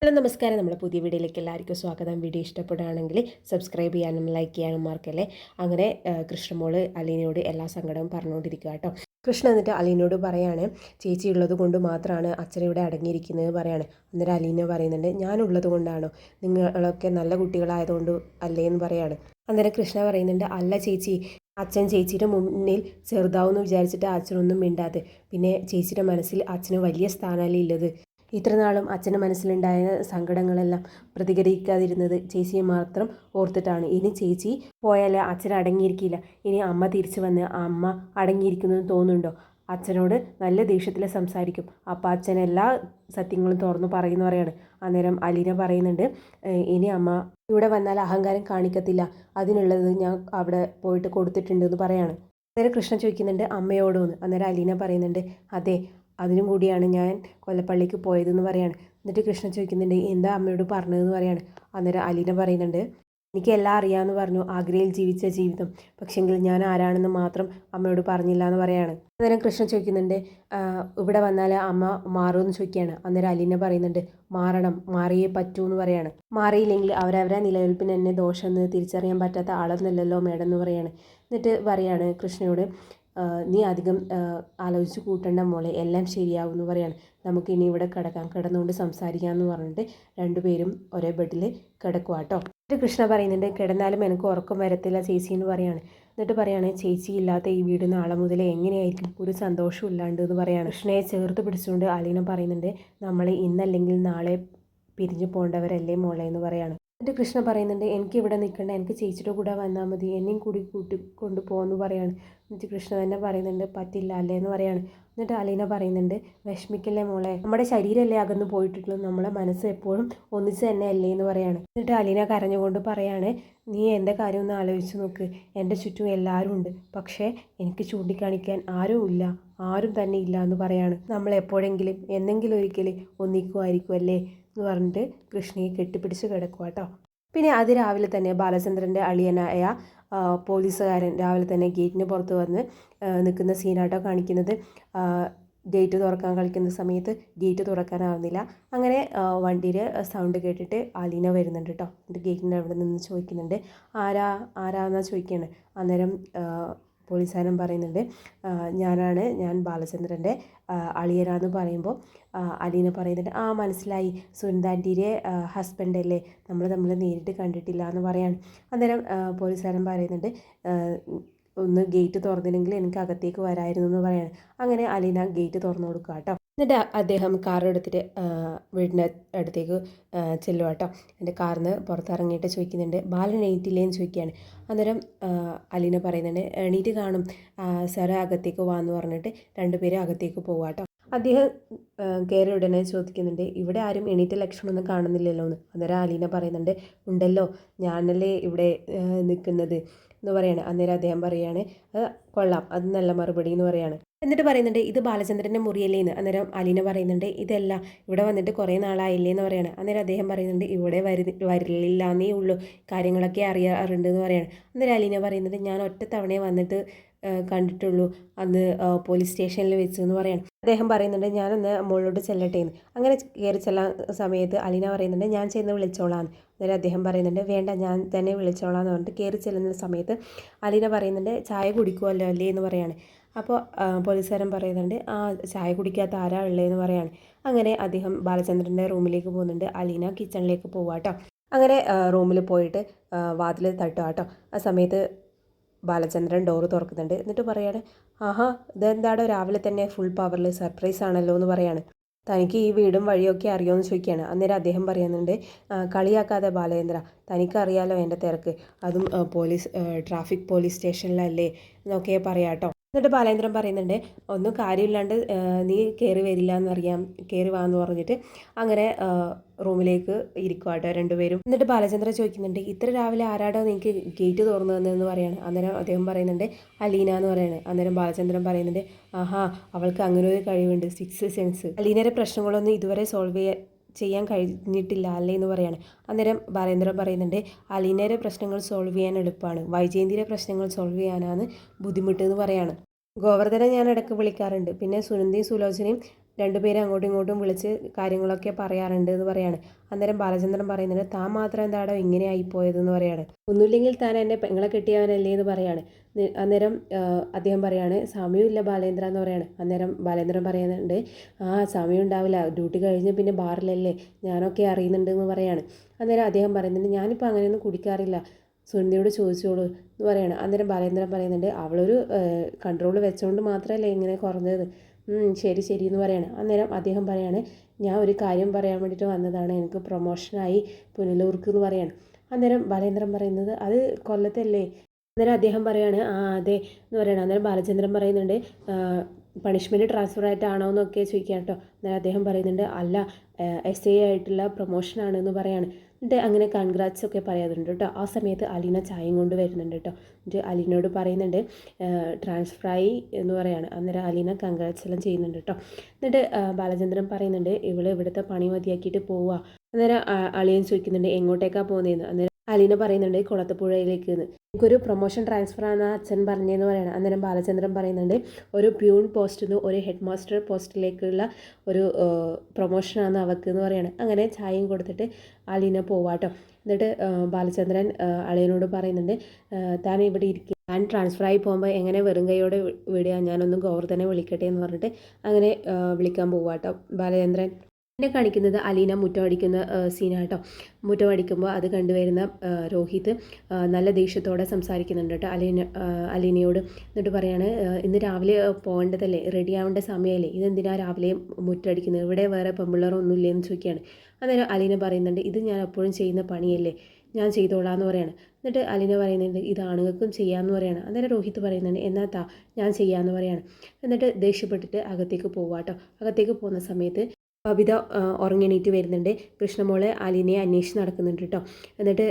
Hello നമസ്കാരം. നമ്മുടെ പുതിയ വീഡിയോയിലേക്ക് എല്ലാവർക്കും സ്വാഗതം. വീഡിയോ ഇഷ്ടപ്പെടുകയാണെങ്കിൽ സബ്സ്ക്രൈബ് ചെയ്യാനും ലൈക്ക് ചെയ്യാനും മറക്കല്ലേ. അങ്ങനെ കൃഷ്ണമോള് അലീനയോട് എല്ലാ സങ്കടവും പറഞ്ഞുകൊണ്ടിരിക്കുക കേട്ടോ. കൃഷ്ണ എന്നിട്ട് അലീനയോട് പറയാണ്, ചേച്ചി ഉള്ളത് കൊണ്ട് മാത്രമാണ് അച്ഛൻ ഇവിടെ അടങ്ങിയിരിക്കുന്നത് പറയാണ്. അന്നേരം അലീന പറയുന്നുണ്ട്, ഞാനുള്ളത് കൊണ്ടാണോ, നിങ്ങളൊക്കെ നല്ല കുട്ടികളായതുകൊണ്ട് അല്ലേ എന്ന് പറയാണ്. അന്നേരം കൃഷ്ണ പറയുന്നുണ്ട്, അല്ല ചേച്ചി, അച്ഛൻ ചേച്ചിയുടെ മുന്നിൽ ചെറുതാവെന്ന് വിചാരിച്ചിട്ട് അച്ഛനൊന്നും മിണ്ടാതെ. പിന്നെ ചേച്ചിയുടെ മനസ്സിൽ അച്ഛന് വലിയ സ്ഥാനമല്ലേ ഉള്ളത്. ഇത്രനാളും അച്ഛൻ്റെ മനസ്സിലുണ്ടായ സങ്കടങ്ങളെല്ലാം പ്രതികരിക്കാതിരുന്നത് ചേച്ചിയെ മാത്രം ഓർത്തിട്ടാണ്. ഇനി ചേച്ചി പോയാൽ അച്ഛൻ അടങ്ങിയിരിക്കില്ല. ഇനി അമ്മ തിരിച്ചു വന്ന് അമ്മ അടങ്ങിയിരിക്കുന്നെന്ന് തോന്നുന്നുണ്ടോ? അച്ഛനോട് നല്ല ദേഷ്യത്തിൽ സംസാരിക്കും. അപ്പോൾ അച്ഛൻ എല്ലാ സത്യങ്ങളും തുറന്നു പറയുന്നു പറയാണ്. അന്നേരം അലീന പറയുന്നുണ്ട്, ഇനി അമ്മ ഇവിടെ വന്നാൽ അഹങ്കാരം കാണിക്കത്തില്ല, അതിനുള്ളത് ഞാൻ അവിടെ പോയിട്ട് കൊടുത്തിട്ടുണ്ട് എന്ന് പറയാണ്. അന്നേരം കൃഷ്ണൻ ചോദിക്കുന്നുണ്ട്, അമ്മയോടോന്ന്. അന്നേരം അലീന പറയുന്നുണ്ട്, അതെ, അതിനും കൂടിയാണ് ഞാൻ കൊല്ലപ്പള്ളിക്ക് പോയതെന്ന് പറയാണ്. എന്നിട്ട് കൃഷ്ണൻ ചോദിക്കുന്നുണ്ട്, എന്താ അമ്മയോട് പറഞ്ഞതെന്ന് പറയാണ്. അന്നേരം അലീന പറയുന്നുണ്ട്, എനിക്ക് എല്ലാം അറിയാമെന്ന് പറഞ്ഞു, ആഗ്രയിൽ ജീവിച്ച ജീവിതം, പക്ഷെങ്കിൽ ഞാൻ ആരാണെന്ന് മാത്രം അമ്മയോട് പറഞ്ഞില്ല എന്ന് പറയാണ്. അന്നേരം കൃഷ്ണൻ ചോദിക്കുന്നുണ്ട്, ഇവിടെ വന്നാൽ അമ്മ മാറുമെന്ന് ചോദിക്കുകയാണ്. അന്നേരം അലീന പറയുന്നുണ്ട്, മാറണം, മാറിയേ പറ്റൂ എന്ന് പറയാണ്. മാറിയില്ലെങ്കിൽ അവരവരെ നിലനിൽപ്പിന് എന്നെ ദോഷമെന്ന് തിരിച്ചറിയാൻ പറ്റാത്ത ആളൊന്നുമല്ലല്ലോ മേഡം എന്ന് പറയാണ്. എന്നിട്ട് പറയാണ് കൃഷ്ണയോട്, നീ അധികം ആലോചിച്ച് കൂട്ടണ്ട മോളെ, എല്ലാം ശരിയാവും എന്ന് പറയാണ്. നമുക്ക് ഇനി ഇവിടെ കിടക്കാം, കിടന്നുകൊണ്ട് സംസാരിക്കാമെന്ന് പറഞ്ഞിട്ട് രണ്ടുപേരും ഒരേ ബെഡിൽ കിടക്കുക കേട്ടോ. എന്നിട്ട് കൃഷ്ണ പറയുന്നുണ്ട്, കിടന്നാലും എനിക്ക് ഉറക്കം വരത്തില്ല ചേച്ചി എന്ന് പറയാണ്. എന്നിട്ട് പറയാണ്, ചേച്ചി ഇല്ലാത്ത ഈ വീട് നാളെ മുതൽ എങ്ങനെയായിരിക്കും, ഒരു സന്തോഷവും ഇല്ലാണ്ട് എന്ന് പറയാണ്. കൃഷ്ണയെ ചേർത്ത് പിടിച്ചുകൊണ്ട് അലീന പറയുന്നുണ്ട്, നമ്മൾ ഇന്നല്ലെങ്കിൽ നാളെ പിരിഞ്ഞു പോകേണ്ടവരല്ലേ മോളെ എന്ന് പറയാണ്. എന്നിട്ട് കൃഷ്ണ പറയുന്നുണ്ട്, എനിക്ക് ഇവിടെ നിൽക്കണ്ട, എനിക്ക് ചേച്ചിയുടെ കൂടെ വന്നാൽ മതി, എന്നെയും കൂടി കൊണ്ട് പോകുമെന്ന് പറയാണ്. എന്നിട്ട് കൃഷ്ണ തന്നെ പറയുന്നുണ്ട്, പറ്റില്ല അല്ലേ എന്ന് പറയാണ്. എന്നിട്ട് അലീന പറയുന്നുണ്ട്, വിഷമിക്കല്ലേ മോളെ, നമ്മുടെ ശരീരമല്ലേ അകന്ന് പോയിട്ടുള്ളൂ, നമ്മളെ മനസ്സ് എപ്പോഴും ഒന്നിച്ച് തന്നെ അല്ലേ എന്ന് പറയാണ്. എന്നിട്ട് അലീന കരഞ്ഞുകൊണ്ട് പറയാണ്, നീ എൻ്റെ കാര്യം ഒന്ന് ആലോചിച്ച് നോക്ക്, എൻ്റെ ചുറ്റും എല്ലാവരും ഉണ്ട്, പക്ഷേ എനിക്ക് ചൂണ്ടിക്കാണിക്കാൻ ആരും ഇല്ല, ആരും തന്നെ ഇല്ല എന്ന് പറയാണ്. നമ്മൾ എപ്പോഴെങ്കിലും എന്തെങ്കിലും ഒരിക്കൽ ഒന്നിക്കുമായിരിക്കും അല്ലേ എന്ന് പറഞ്ഞിട്ട് കൃഷ്ണയെ കെട്ടിപ്പിടിച്ച് കിടക്കുക കേട്ടോ. പിന്നെ അതിരാവിലെ തന്നെ ബാലചന്ദ്രൻ്റെ അളിയനായ പോലീസുകാരൻ രാവിലെ തന്നെ ഗേറ്റിന് പുറത്ത് വന്ന് നിൽക്കുന്ന സീനാട്ടോ കാണിക്കുന്നത്. ഗേറ്റ് തുറക്കാൻ കളിക്കുന്ന സമയത്ത് ഗേറ്റ് തുറക്കാനാവുന്നില്ല. അങ്ങനെ വണ്ടിയിൽ സൗണ്ട് കേട്ടിട്ട് അലീന വരുന്നുണ്ട് കേട്ടോ. എന്നിട്ട് ഗേറ്റിൻ്റെ അവിടെ നിന്ന് ചോദിക്കുന്നുണ്ട്, ആരാന്നാ ചോദിക്കുകയാണ്. അന്നേരം പോലീസുകാരൻ പറയുന്നുണ്ട്, ഞാൻ ബാലചന്ദ്രൻ്റെ അളിയനാന്ന് പറയുമ്പോൾ അലീന പറയുന്നുണ്ട്, മനസ്സിലായി, സുനന്ദാൻറ്റിയുടെ ഹസ്ബൻഡ് അല്ലേ, നമ്മൾ തമ്മിൽ നേരിട്ട് കണ്ടിട്ടില്ല എന്ന് പറയാണ്. അന്നേരം പോലീസുകാരൻ പറയുന്നുണ്ട്, ഒന്ന് ഗേറ്റ് തുറന്നില്ലെങ്കിൽ എനിക്ക് അകത്തേക്ക് വരായിരുന്നു എന്ന് പറയാണ്. അങ്ങനെ അലീന ഗേറ്റ് തുറന്നു കൊടുക്കുക കേട്ടോ. എന്നിട്ട് അദ്ദേഹം കാർ എടുത്തിട്ട് വീടിൻ്റെ അടുത്തേക്ക് ചെല്ലുക കേട്ടോ. എൻ്റെ കാറിൽ നിന്ന് പുറത്തിറങ്ങിയിട്ട് ചോദിക്കുന്നുണ്ട്, ബാലൻ എണീറ്റില്ലേന്ന് ചോദിക്കുകയാണ്. അന്നേരം അലീന പറയുന്നുണ്ട്, എണീറ്റ് കാണും സാറ്, അകത്തേക്ക് വാന്ന് പറഞ്ഞിട്ട് രണ്ടുപേരും അകത്തേക്ക് പോവുക കേട്ടോ. അദ്ദേഹം കയറി ഉടനെ ചോദിക്കുന്നുണ്ട്, ഇവിടെ ആരും എണീറ്റ ലക്ഷണമൊന്നും കാണുന്നില്ലല്ലോ എന്ന്. അന്നേരം അലീന പറയുന്നുണ്ട്, ഉണ്ടല്ലോ, ഞാനല്ലേ ഇവിടെ നിൽക്കുന്നത് എന്ന് പറയാണ്. അന്നേരം അദ്ദേഹം പറയാണ്, കൊള്ളാം, അത് നല്ല മറുപടി എന്ന് പറയാണ്. എന്നിട്ട് പറയുന്നുണ്ട്, ഇത് ബാലചന്ദ്രൻ്റെ മുറിയല്ലേ എന്ന്. അന്നേരം അലീന പറയുന്നുണ്ട്, ഇതല്ല, ഇവിടെ വന്നിട്ട് കുറേ നാളായില്ലേ എന്ന് പറയാണ്. അന്നേരം അദ്ദേഹം പറയുന്നുണ്ട്, ഇവിടെ വരില്ലെന്നേ ഉള്ളൂ, കാര്യങ്ങളൊക്കെ അറിയാറുണ്ട് എന്ന് പറയാണ്. അന്നേരം അലീന പറയുന്നുണ്ട്, ഞാൻ ഒറ്റ തവണയെ വന്നിട്ട് കണ്ടിട്ടുള്ളൂ, അന്ന് പോലീസ് സ്റ്റേഷനിൽ വെച്ച് എന്ന് പറയാണ്. അദ്ദേഹം പറയുന്നുണ്ട്, ഞാനൊന്ന് മോളോട് ചെല്ലട്ടെ എന്ന്. അങ്ങനെ കയറി ചെല്ലാൻ സമയത്ത് അലീന പറയുന്നുണ്ട്, ഞാൻ ചെന്ന് വിളിച്ചോളാം. അന്നേരം അദ്ദേഹം പറയുന്നുണ്ട്, വേണ്ട, ഞാൻ തന്നെ വിളിച്ചോളാം എന്ന് പറഞ്ഞിട്ട് കയറി ചെല്ലുന്ന സമയത്ത് അലീന പറയുന്നുണ്ട്, ചായ കുടിക്കുമല്ലോ അല്ലേ എന്ന് പറയാണ്. അപ്പോൾ പോലീസുകാരൻ പറയുന്നുണ്ട്, ചായ കുടിക്കാത്ത ആരാ ഉള്ളതെന്ന് പറയാണ്. അങ്ങനെ അദ്ദേഹം ബാലചന്ദ്രൻ്റെ റൂമിലേക്ക് പോകുന്നുണ്ട്. അലീന കിച്ചണിലേക്ക് പോവുക കേട്ടോ. അങ്ങനെ റൂമിൽ പോയിട്ട് വാതിൽ തട്ടുക കേട്ടോ. ആ സമയത്ത് ബാലചന്ദ്രൻ ഡോറ് തുറക്കുന്നുണ്ട്. എന്നിട്ട് പറയാണ്, ഇതെന്താടോ രാവിലെ തന്നെ ഫുൾ പവറിൽ, സർപ്രൈസ് ആണല്ലോ എന്ന് പറയാണ്. തനിക്ക് ഈ വീടും വഴിയൊക്കെ അറിയുമെന്ന് ചോദിക്കുകയാണ്. അന്നേരം അദ്ദേഹം പറയുന്നുണ്ട്, കളിയാക്കാതെ ബാലേന്ദ്ര, തനിക്കറിയാലോ എൻ്റെ തിരക്ക്, അതും ട്രാഫിക് പോലീസ് സ്റ്റേഷനിലല്ലേ എന്നൊക്കെ പറയാം കേട്ടോ. എന്നിട്ട് ബാലേന്ദ്രൻ പറയുന്നുണ്ട്, ഒന്നും കാര്യമില്ലാണ്ട് നീ കയറി വരില്ല എന്നറിയാം, കയറി വാന്ന് പറഞ്ഞിട്ട് അങ്ങനെ റൂമിലേക്ക് ഇരിക്കുക കേട്ടോ രണ്ടുപേരും. എന്നിട്ട് ബാലചന്ദ്രൻ ചോദിക്കുന്നുണ്ട്, ഇത്ര രാവിലെ ആരാടോ നിങ്ങൾക്ക് ഗേറ്റ് തുറന്നു തന്നതെന്ന് പറയാണ്. അന്നേരം അദ്ദേഹം പറയുന്നുണ്ട്, അലീന എന്ന് പറയാണ്. അന്നേരം ബാലചന്ദ്രൻ പറയുന്നുണ്ട്, അവൾക്ക് അങ്ങനെ ഒരു കഴിവുണ്ട്, സിക്സ് സെൻസ്. അലീനയുടെ പ്രശ്നങ്ങളൊന്നും ഇതുവരെ സോൾവ് ചെയ്യാൻ കഴിഞ്ഞിട്ടില്ല അല്ലേ എന്ന് പറയാണ്. അന്നേരം ബാലേന്ദ്രൻ പറയുന്നുണ്ട്, അലീനയുടെ പ്രശ്നങ്ങൾ സോൾവ് ചെയ്യാൻ എളുപ്പമാണ്, വൈജയന്തിയുടെ പ്രശ്നങ്ങൾ സോൾവ് ചെയ്യാനാണ് ബുദ്ധിമുട്ട് എന്ന് പറയാണ്. ഗോവർദ്ധനെ ഞാൻ ഇടയ്ക്ക് വിളിക്കാറുണ്ട്, പിന്നെ സുനന്ദയും സുലോചനയും രണ്ടുപേരും അങ്ങോട്ടും ഇങ്ങോട്ടും വിളിച്ച് കാര്യങ്ങളൊക്കെ പറയാറുണ്ട് എന്ന് പറയാണ്. അന്നേരം ബാലചന്ദ്രൻ പറയുന്നുണ്ട് താൻ മാത്രം എന്താടോ ഇങ്ങനെ ആയിപ്പോയതെന്ന് പറയാണ്. ഒന്നുമില്ലെങ്കിൽ താൻ എന്നെ പെങ്ങളെ കെട്ടിയവനല്ലേ എന്ന് പറയാണ്. അന്നേരം അദ്ദേഹം പറയാണ് സമയമില്ല ബാലേന്ദ്ര എന്ന് പറയാണ്. അന്നേരം ബാലേന്ദ്രൻ പറയുന്നുണ്ട് സമയം ഉണ്ടാവില്ല, ഡ്യൂട്ടി കഴിഞ്ഞ് പിന്നെ ബാറിലല്ലേ, ഞാനൊക്കെ അറിയുന്നുണ്ട് എന്ന് പറയാണ്. അന്നേരം അദ്ദേഹം പറയുന്നുണ്ട് ഞാനിപ്പോൾ അങ്ങനെയൊന്നും കുടിക്കാറില്ല, സുനിതയോട് ചോദിച്ചോളൂ എന്ന് പറയാണ്. അന്നേരം ബാലേന്ദ്രൻ പറയുന്നുണ്ട് അവളൊരു കൺട്രോൾ വെച്ചുകൊണ്ട് മാത്രമല്ലേ ഇങ്ങനെ കുറഞ്ഞത്, ശരി ശരി എന്ന് പറയാണ്. അന്നേരം അദ്ദേഹം പറയാണ് ഞാൻ ഒരു കാര്യം പറയാൻ വേണ്ടിയിട്ട് വന്നതാണ്, എനിക്ക് പ്രൊമോഷനായി പുനലൂർക്ക് എന്ന് പറയാണ്. അന്നേരം ബാലേന്ദ്രൻ പറയുന്നത് അത് കൊല്ലത്തല്ലേ. അന്നേരം അദ്ദേഹം പറയാണ് അതെ എന്ന് പറയണം. അന്നേരം ബാലചന്ദ്രൻ പറയുന്നുണ്ട് പണിഷ്മെൻറ്റ് ട്രാൻസ്ഫർ ആയിട്ടാണോ എന്നൊക്കെ ചോദിക്കാം കേട്ടോ. അന്നേരം അദ്ദേഹം പറയുന്നുണ്ട് അല്ല, SA ആയിട്ടുള്ള പ്രൊമോഷനാണെന്ന് പറയാണ്. എന്നിട്ട് അങ്ങനെ കൺഗ്രാറ്റ്സ് ഒക്കെ പറയാറുണ്ട് കേട്ടോ. ആ സമയത്ത് അലീന ചായയും കൊണ്ട് വരുന്നുണ്ട് കേട്ടോ. എന്നിട്ട് അലീനയോട് പറയുന്നുണ്ട് ട്രാൻസ്ഫറായി എന്ന് പറയാണ്. അന്നേരം അലീന കൺഗ്രാറ്റ്സ് എല്ലാം ചെയ്യുന്നുണ്ട് കേട്ടോ. എന്നിട്ട് ബാലചന്ദ്രൻ പറയുന്നുണ്ട് ഇവിടുത്തെ പണി മതിയാക്കിയിട്ട് പോവുക. അന്നേരം അളിയൻ ചോദിക്കുന്നുണ്ട് എങ്ങോട്ടേക്കാണ് പോകുന്നതെന്ന്. അന്നേരം അലീന പറയുന്നുണ്ട് കുളത്തുപുഴയിലേക്ക് എന്ന്. എനിക്കൊരു പ്രൊമോഷൻ ട്രാൻസ്ഫർ ആണ് അച്ഛൻ പറഞ്ഞതെന്ന് പറയണം. അന്നേരം ബാലചന്ദ്രൻ പറയുന്നുണ്ട് ഒരു പ്യൂൺ പോസ്റ്റിൽ നിന്ന് ഒരു ഹെഡ് മാസ്റ്റർ പോസ്റ്റിലേക്കുള്ള ഒരു പ്രൊമോഷനാണ് അവർക്ക് എന്ന് പറയണം. അങ്ങനെ ചായയും കൊടുത്തിട്ട് അലീന പോവാട്ടോ. എന്നിട്ട് ബാലചന്ദ്രൻ അളിയനോട് പറയുന്നുണ്ട് താൻ ഇവിടെ ഇരിക്കുക, താൻ ട്രാൻസ്ഫറായി പോകുമ്പോൾ എങ്ങനെ വെറും കൈയോടെ വിടുക, ഞാനൊന്ന് ഗോവർദ്ധനെ വിളിക്കട്ടെ എന്ന് പറഞ്ഞിട്ട് അങ്ങനെ വിളിക്കാൻ പോവാട്ടോ ബാലചന്ദ്രൻ. പിന്നെ കാണിക്കുന്നത് അലീന മുറ്റമടിക്കുന്ന സീനാട്ടോ. മുറ്റമടിക്കുമ്പോൾ അത് കണ്ടുവരുന്ന രോഹിത് നല്ല ദേഷ്യത്തോടെ സംസാരിക്കുന്നുണ്ട് കേട്ടോ അലീനയോട്. എന്നിട്ട് പറയാണ് ഇന്ന് രാവിലെ പോകേണ്ടതല്ലേ, റെഡി ആവേണ്ട സമയമല്ലേ, ഇതെന്തിനാ രാവിലെ മുറ്റമടിക്കുന്നത്, ഇവിടെ വേറെ പെമ്പിള്ളേരൊന്നും ഇല്ലേന്ന് ചോദിക്കുകയാണ്. അന്നേരം അലീന പറയുന്നുണ്ട് ഇത് ഞാൻ എപ്പോഴും ചെയ്യുന്ന പണിയല്ലേ, ഞാൻ ചെയ്തോളാം എന്ന് പറയാണ്. എന്നിട്ട് അലീന പറയുന്നുണ്ട് ഇത് ആണുങ്ങൾക്കും ചെയ്യാമെന്ന് പറയാണ്. അന്നേരം രോഹിത് പറയുന്നുണ്ട് എന്നാ ഞാൻ ചെയ്യാമെന്ന് പറയാണ്. എന്നിട്ട് ദേഷ്യപ്പെട്ടിട്ട് അകത്തേക്ക് പോവാട്ടോ. അകത്തേക്ക് പോകുന്ന സമയത്ത് ബബിത ഉറങ്ങിണീറ്റ് വരുന്നുണ്ട്. കൃഷ്ണമോള് അലീനയെ അന്വേഷിച്ച് നടക്കുന്നുണ്ട് കേട്ടോ. എന്നിട്ട്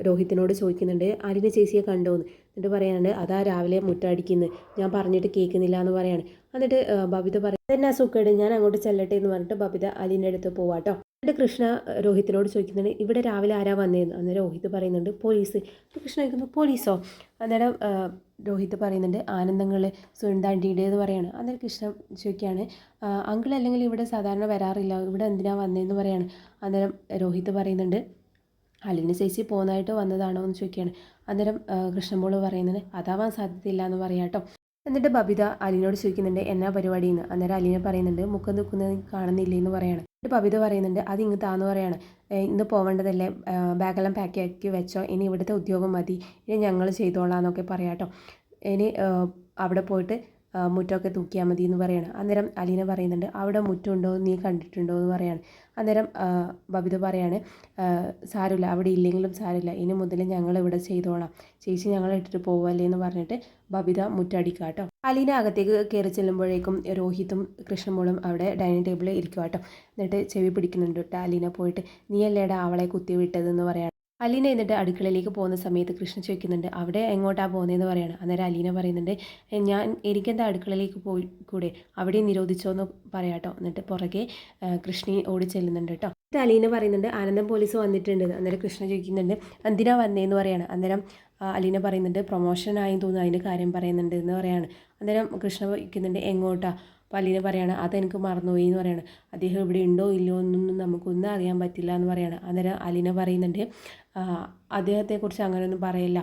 രോഹിത്തിനോട് ചോദിക്കുന്നുണ്ട് അലീന ചേച്ചിയെ കണ്ടോന്ന്. എന്നിട്ട് പറയാനുണ്ട് അതാ രാവിലെ മുറ്റടിക്കുന്നത്, ഞാൻ പറഞ്ഞിട്ട് കേൾക്കുന്നില്ല എന്ന് പറയാണ്. എന്നിട്ട് ബബിത പറയും എന്നാ സുഖേട്, ഞാൻ അങ്ങോട്ട് ചെല്ലട്ടെ എന്ന് പറഞ്ഞിട്ട് ബബിത അലീൻ്റെ അടുത്ത് പോവാട്ടോ. എന്നിട്ട് കൃഷ്ണ രോഹിത്തിനോട് ചോദിക്കുന്നുണ്ട് ഇവിടെ രാവിലെ ആരാ വന്നതെന്ന്. അന്നേരം രോഹിത് പറയുന്നുണ്ട് പോലീസ്. കൃഷ്ണ ചോദിക്കുന്നു പോലീസോ. അന്നേരം രോഹിത് പറയുന്നുണ്ട് ആനന്ദങ്ങൾ സുനന്ദാണ്ടിയുടെ എന്ന് പറയാണ്. അന്നേരം കൃഷ്ണ ചോദിക്കുകയാണ് അങ്കിൾ അല്ലെങ്കിൽ ഇവിടെ സാധാരണ വരാറില്ല, ഇവിടെ എന്തിനാ വന്നതെന്ന് പറയാണ്. അന്നേരം രോഹിത് പറയുന്നുണ്ട് അലീന ചേച്ചി പോകുന്നതായിട്ട് വന്നതാണോ എന്ന് ചോദിക്കുകയാണ്. അന്നേരം കൃഷ്ണമോള് പറയുന്നത് അതാവാൻ സാധ്യതയില്ല എന്ന് പറയാം കേട്ടോ. എന്നിട്ട് ബബിത അലീനോട് ചോദിക്കുന്നുണ്ട് എന്നാ പരിപാടിയെന്ന്. അന്നേരം അലീന പറയുന്നുണ്ട് മുഖം നിൽക്കുന്നത് കാണുന്നില്ലേ എന്ന് പറയാണ്. എന്നിട്ട് ബബിത പറയുന്നുണ്ട് അത് ഇങ്ങ് താന്ന് പറയാണ്, ഇന്ന് പോവേണ്ടതല്ലേ, ബാഗെല്ലാം പാക്ക് ആക്കി വെച്ചോ, ഇനി ഇവിടുത്തെ ഉദ്യോഗം മതി, ഇനി ഞങ്ങൾ ചെയ്തോളാം എന്നൊക്കെ പറയാം കേട്ടോ. ഇനി അവിടെ പോയിട്ട് മുറ്റമൊക്കെ തൂക്കിയാൽ മതി എന്ന് പറയാണ്. അന്നേരം അലീന പറയുന്നുണ്ട് അവിടെ മുറ്റമുണ്ടോ നീ കണ്ടിട്ടുണ്ടോ എന്ന് പറയാണ്. അന്നേരം ബബിത പറയാണ് സാരമില്ല, അവിടെ ഇല്ലെങ്കിലും സാരമില്ല, ഇനി മുതൽ ഞങ്ങൾ ഇവിടെ ചെയ്തോളാം, ചേച്ചി ഞങ്ങളെ ഇട്ടിട്ട് പോവല്ലേ എന്ന് പറഞ്ഞിട്ട് ബബിത മുറ്റടിക്കുക കേട്ടോ. അലീന അകത്തേക്ക് കയറി ചെല്ലുമ്പോഴേക്കും രോഹിത്തും കൃഷ്ണമോളും അവിടെ ഡൈനിങ് ടേബിളിൽ ഇരിക്കുക കേട്ടോ. എന്നിട്ട് ചെവി പിടിക്കുന്നുണ്ട് കേട്ടോ അലീന പോയിട്ട് നീയല്ലേടാ അവളെ കുത്തി വിട്ടതെന്ന് പറയാണ്. അലീന എന്നിട്ട് അടുക്കളയിലേക്ക് പോകുന്ന സമയത്ത് കൃഷ്ണ ചോദിക്കുന്നുണ്ട് അവിടെ എങ്ങോട്ടാണ് പോകുന്നതെന്ന് പറയാണ്. അന്നേരം അലീന പറയുന്നുണ്ട് എനിക്കെന്താ അടുക്കളയിലേക്ക് പോയി കൂടെ, അവിടെ നിരോധിച്ചോ എന്ന് പറയാട്ടോ. എന്നിട്ട് പുറകെ കൃഷ്ണി ഓടി ചെല്ലുന്നുണ്ട് കേട്ടോ. എന്നിട്ട് അലീന പറയുന്നുണ്ട് ആനന്ദം പോലീസ് വന്നിട്ടുണ്ട്. അന്നേരം കൃഷ്ണ ചോദിക്കുന്നുണ്ട് എന്തിനാ വന്നതെന്ന് പറയാണ്. അന്നേരം അലീന പറയുന്നുണ്ട് പ്രൊമോഷനായി തോന്നുന്നു അതിൻ്റെ കാര്യം പറയുന്നുണ്ട് എന്ന് പറയാണ്. അന്നേരം കൃഷ്ണ ചോദിക്കുന്നുണ്ട് എങ്ങോട്ടാ. അപ്പോൾ അലീന പറയാണ് അതെനിക്ക് മറന്നുപോയി എന്ന് പറയാണ്. അദ്ദേഹം ഇവിടെ ഉണ്ടോ ഇല്ലയോ എന്നൊന്നും നമുക്കൊന്നും അറിയാൻ പറ്റില്ല എന്ന് പറയാണ്. അന്നേരം അലീന പറയുന്നുണ്ട് അദ്ദേഹത്തെക്കുറിച്ച് അങ്ങനെയൊന്നും പറയില്ല,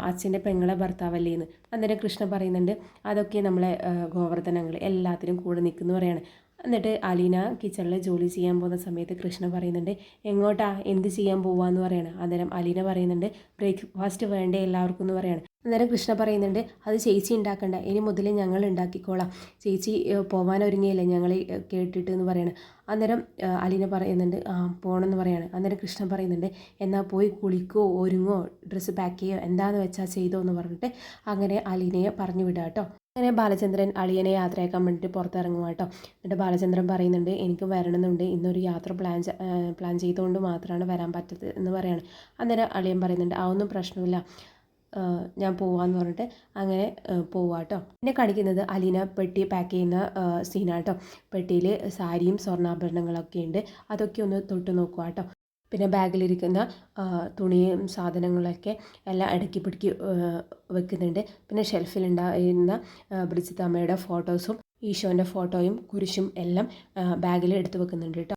അച്ഛൻ്റെ പെങ്ങളെ ഭർത്താവല്ലേ എന്ന്. അന്നേരം കൃഷ്ണ പറയുന്നുണ്ട് അതൊക്കെ നമ്മളെ ഗോവർദ്ധനങ്ങൾ എല്ലാത്തിനും കൂടെ നിൽക്കുന്നു പറയാണ്. എന്നിട്ട് അലീന കിച്ചണിൽ ജോലി ചെയ്യാൻ പോകുന്ന സമയത്ത് കൃഷ്ണ പറയുന്നുണ്ട് എങ്ങോട്ടാ എന്ത് ചെയ്യാൻ പോവാന്ന് പറയാണ്. അന്നേരം അലീന പറയുന്നുണ്ട് ബ്രേക്ക്ഫാസ്റ്റ് വേണ്ടേ എല്ലാവർക്കും എന്ന് പറയാണ്. അന്നേരം കൃഷ്ണ പറയുന്നുണ്ട് അത് ചേച്ചി ഉണ്ടാക്കണ്ട, ഇനി മുതൽ ഞങ്ങൾ ഉണ്ടാക്കിക്കോളാം, ചേച്ചി പോകാൻ ഒരുങ്ങിയല്ലേ ഞങ്ങൾ കേട്ടിട്ട് എന്ന് പറയണം. അന്നേരം അലീന പറയുന്നുണ്ട് പോകണമെന്ന് പറയാണ്. അന്നേരം കൃഷ്ണൻ പറയുന്നുണ്ട് എന്നാൽ പോയി കുളിക്കോ ഒരുങ്ങോ ഡ്രസ്സ് പാക്ക് ചെയ്യോ എന്താണെന്ന് വെച്ചാൽ ചെയ്തോ എന്ന് പറഞ്ഞിട്ട് അങ്ങനെ അലീനയെ പറഞ്ഞു വിടാം കേട്ടോ. അങ്ങനെ ബാലചന്ദ്രൻ അളിയനെ യാത്രയാക്കാൻ വേണ്ടിയിട്ട് പുറത്തിറങ്ങുക കേട്ടോ. എന്നിട്ട് ബാലചന്ദ്രൻ പറയുന്നുണ്ട് എനിക്ക് വരണമെന്നുണ്ട്, ഇന്നൊരു യാത്ര പ്ലാൻ ചെയ്തുകൊണ്ട് മാത്രമാണ് വരാൻ പറ്റത് എന്ന് പറയാണ്. അന്നേരം അളിയൻ പറയുന്നുണ്ട് ഒന്നും പ്രശ്നമില്ല, ഞാൻ പോവാന്ന് പറഞ്ഞിട്ട് അങ്ങനെ പോവാട്ടോ. പിന്നെ കാണിക്കുന്നത് അലീന പെട്ടി പാക്ക് ചെയ്യുന്ന സീനാട്ടോ. പെട്ടിയിൽ സാരിയും സ്വർണ്ണാഭരണങ്ങളൊക്കെ ഉണ്ട്, അതൊക്കെ ഒന്ന് തൊട്ട് നോക്കുക കേട്ടോ. പിന്നെ ബാഗിലിരിക്കുന്ന തുണിയും സാധനങ്ങളൊക്കെ എല്ലാം അടുക്കി പിടിക്കി വെക്കുന്നുണ്ട്. പിന്നെ ഷെൽഫിലുണ്ടായിരുന്ന ബ്രിജിത്തമ്മയുടെ ഫോട്ടോസും ഈശോൻ്റെ ഫോട്ടോയും കുരിശും എല്ലാം ബാഗിൽ എടുത്ത് വെക്കുന്നുണ്ട് കേട്ടോ.